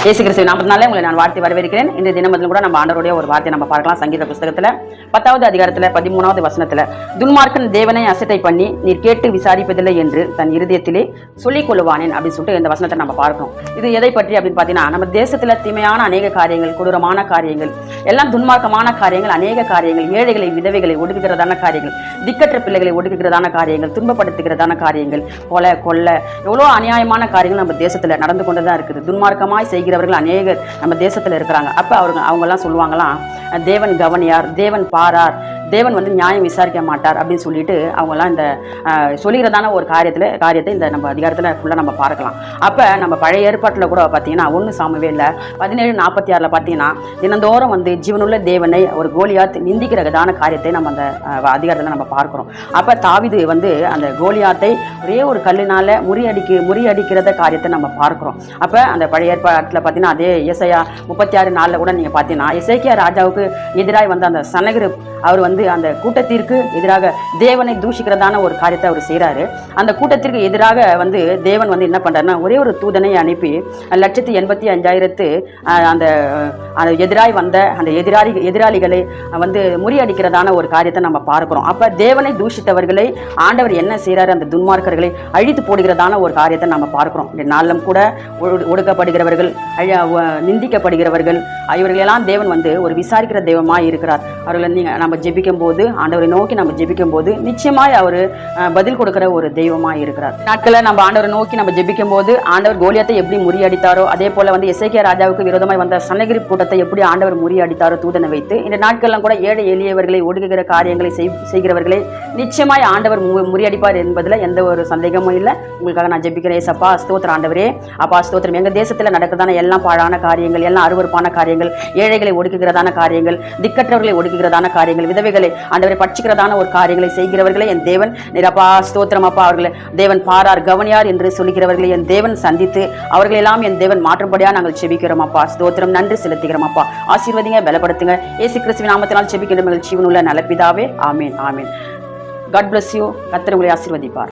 இயேசு கிறிஸ்துவின் நாமத்தினாலே உங்களை நான் வாழ்த்தி வரவேற்கிறேன். இந்த தினமதிலும் கூட நம்ம ஆண்டவருடைய ஒரு வார்த்தை நம்ம பார்க்கலாம். சங்கீத புஸ்தகத்துல 10வது அதிகாரத்துல 13வது வசனத்துல, துன்மார்க்கன் தேவனை அசட்டை பண்ணி நீர் கேட்டு விசாரிப்பதில்லை என்று தன் இருதயத்திலே சொல்லிக் கொள்ளுவானேன் அப்படின்னு சொல்லிட்டு இந்த வசனத்தை நம்ம பார்க்கணும். இது எதை பற்றி அப்படின்னு பார்த்தீங்கன்னா, நம்ம தேசத்துல தீமையான அநேக காரியங்கள், கொடூரமான காரியங்கள், எல்லாம் துன்மார்க்கமான காரியங்கள், அநேக காரியங்கள், ஏழைகளை விதவைகளை ஒடுக்குகிறதான காரியங்கள், திக்கற்ற பிள்ளைகளை ஒடுக்குகிறதான காரியங்கள், துன்பப்படுத்துகிறதான காரியங்கள், கொலை கொள்ளை, எவ்வளோ அநியாயமான காரியங்கள் நம்ம தேசத்துல நடந்து கொண்டுதான் இருக்குது. துன்மார்க்கமாய் செய்கிறவர்கள் அநேகர் நம்ம தேசத்துல இருக்கிறாங்க. அப்ப அவங்க எல்லாம் சொல்லுவாங்களாம், தேவன் கவனியார், தேவன் பாரார், தேவன் நியாயம் விசாரிக்க மாட்டார் அப்படின்னு சொல்லிட்டு அவங்கெல்லாம் இந்த சொல்லிக்கிறதான ஒரு காரியத்தை இந்த நம்ம அதிகாரத்தில் ஃபுல்லாக நம்ம பார்க்கலாம். அப்போ நம்ம பழைய ஏற்பாட்டில் கூட பார்த்தீங்கன்னா 1 சாமுவேல்ல 17:46 பார்த்தீங்கன்னா, தினந்தோறும் ஜீவனுள்ள தேவனை ஒரு கோலியாத் நிந்திக்கிறதான காரியத்தை நம்ம அந்த அதிகாரத்தில் நம்ம பார்க்குறோம். அப்போ தாவீது அந்த கோலியாத்தை ஒரே ஒரு கல்லினால முறியடிக்கிறத காரியத்தை நம்ம பார்க்குறோம். அப்போ அந்த பழைய ஏற்பாட்டில் பார்த்தீங்கன்னா, அதே ஏசாயா 36:4 கூட நீங்கள் பார்த்தீங்கன்னா, எசேக்கியா ராஜாவுக்கு எதிராக அந்த சனகரிப் அவர் அந்த கூட்டத்திற்கு எதிராக தேவனை தூஷிக்கிறதான ஒரு காரியத்தை அவர் செய்கிறாரு. அந்த கூட்டத்திற்கு எதிராக தேவன் என்ன பண்ணுறாருன்னா, ஒரே ஒரு தூதனை அனுப்பி 1,85,000 அந்த எதிராய் வந்த அந்த எதிராளிகளை முறியடிக்கிறதான ஒரு காரியத்தை நம்ம பார்க்குறோம். அப்போ தேவனை தூஷித்தவர்களை ஆண்டவர் என்ன செய்கிறாரு, அந்த துன்மார்க்கர்களை அழித்து போடுகிறதான ஒரு காரியத்தை நம்ம பார்க்குறோம். இந்த நாளிலும் கூட ஒடுக்கப்படுகிறவர்கள், நிந்திக்கப்படுகிறவர்கள், இவர்களெல்லாம் தேவன் ஒரு விசாரிக்கிற தெய்வமாக இருக்கிறார். அவர்களை நம்ம ஜெபிக்கும் போது, ஆண்டவரை நோக்கி நம்ம ஜெபிக்கும் போது நிச்சயமாய் அவர் பதில் கொடுக்கிற ஒரு தெய்வமாக இருக்கிறார். நாட்களில் நம்ம ஆண்டவரை நோக்கி நம்ம ஜெபிக்கும் போது ஆண்டவர் கோலியாத்தை எப்படி முறியடித்தாரோ, அதே போல எசேக்கியா ராஜாவுக்கு விரோதமாய் வந்த சனகரிப் கூட்டத்தை எப்படி ஆண்டவர் முறியடித்தாரோ தூதனை வைத்து, இந்த நாட்கள்லாம் கூட ஏழை எளியவர்களை ஒடுக்குகிற காரியங்களை செய்கிறவர்களை நிச்சயமாய் ஆண்டவர் முறியடிப்பார் என்பதில் எந்த ஒரு சந்தேகமும் இல்லை. உங்களுக்காக நான் ஜெபிக்கிறேன். ஏசப்பா ஸ்தோத்திரம் ஆண்டவரே. அப்பா ஸ்தோத்திரம். எங்கள் தேசத்தில் நடக்கிறதான எல்லாம் பாழான காரியங்கள், எல்லாம் அருவருப்பான காரியங்கள், ஏழைகளை ஒடுக்குகிறதான காரியங்கள், திக்கற்றவர்களை ஒடுக்குகிறதான காரியங்கள், விதவைகளை ஆண்டவரை பட்சிக்கிறதான ஒரு காரியங்களை செய்கிறவர்களை என் தேவன் நிரப்பா ஸ்தோத்திரம் அப்பா, அவர்களை தேவன் பாரார், கவனியார் என்று சொல்லுகிறவர்களை என் தேவன் சந்தித்து அவர்களெல்லாம் என் தேவன் மாற்றும்படியாக நாங்கள் செபிக்கிறோம் அப்பா. ஸ்தோத்திரம், நன்றி செலுத்துகிறோம் அப்பா. ஆசீர்வதிங்க, பலப்படுத்துங்க. இயேசு கிறிஸ்துவின் நாமத்தினால் செபிக்கிற மகிழ்ச்சியுள்ள நல்ல பிதாவே. ஆமீன், ஆமீன். God bless you. கர்த்தர் உங்களை ஆசீர்வதிப்பார்.